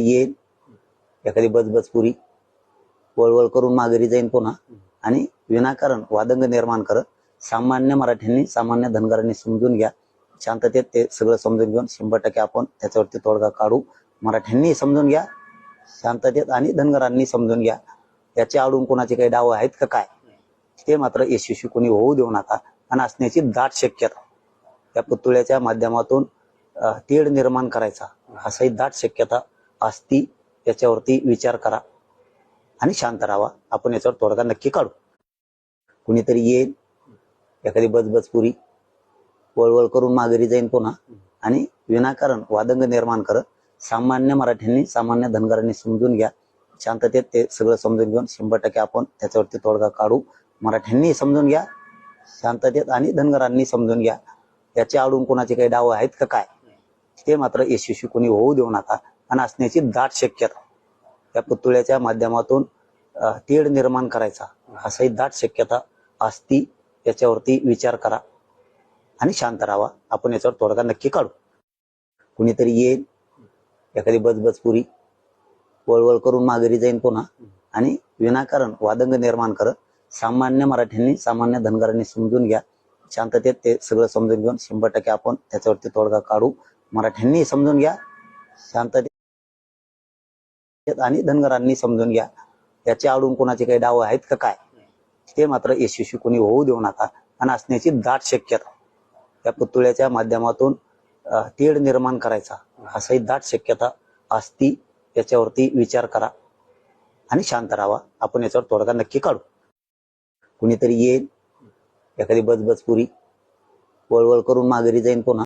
येईल, एखादी बजबजपुरी वळवळ करून माघारी जाईन पुन्हा आणि विनाकारण वादंग निर्माण करत सामान्य मराठ्यांनी सामान्य धनगरांनी समजून घ्या. शांततेत ते सगळं समजून घेऊन 100% आपण त्याच्यावरती तोडगा काढू. मराठ्यांनी समजून घ्या शांततेत आणि धनगरांनी समजून घ्या. याच्या आडून कोणाचे काही डाव आहेत का काय ते मात्र यशस्वी कोणी होऊ देऊ नका. आणि असण्याची दाट शक्यता त्या पुतळ्याच्या माध्यमातून तेढ निर्माण करायचा असाही दाट शक्यता असती. त्याच्यावरती विचार करा आणि शांत राहा. आपण याच्यावर तोडगा नक्की काढू. कुणीतरी येईल, एखादी बजबजपुरी वळवळ करून माघारी जाईन पुन्हा आणि विनाकारण वादंग निर्माण करत सामान्य मराठ्यांनी सामान्य धनगरांनी समजून घ्या. शांततेत ते सगळं समजून घेऊन 100% आपण त्याच्यावरती तोडगा काढू. मराठ्यांनी समजून घ्या शांततेत आणि धनगरांनी समजून घ्या. याच्या आडून कोणाचे काही डाव आहेत का काय ते मात्र यशस्वी कोणी होऊ देऊ नका. आणि असण्याची दाट शक्यता त्या पुतळ्याच्या माध्यमातून तेढ निर्माण करायचा असाही दाट शक्यता असती. त्याच्यावरती विचार करा आणि शांत राहा. आपण याच्यावर तोडगा नक्की काढू. कुणीतरी येईल, एखादी बजबजपुरी वळवळ करून माघारी जाईन पुन्हा आणि विनाकारण वादंग निर्माण करत सामान्य मराठ्यांनी सामान्य धनगरांनी समजून घ्या. शांततेत ते सगळं समजून घेऊन 100% आपण त्याच्यावरती तोडगा काढू. मराठ्यांनी समजून घ्या शांततेत आणि धनगरांनी समजून घ्या. याच्या आडून कोणाचे काही डाव आहेत का काय ते मात्र यशस्वी कोणी होऊ देऊ नका. आणि असण्याची दाट शक्यता त्या पुतळ्याच्या माध्यमातून तेढ निर्माण करायचा असाही दाट शक्यता असती. त्याच्यावरती विचार करा आणि शांत राहा. आपण याच्यावर तोडगा नक्की काढू. कुणीतरी येईल, एखादी बजबजपुरी वळवळ करून माघारी जाईन पुन्हा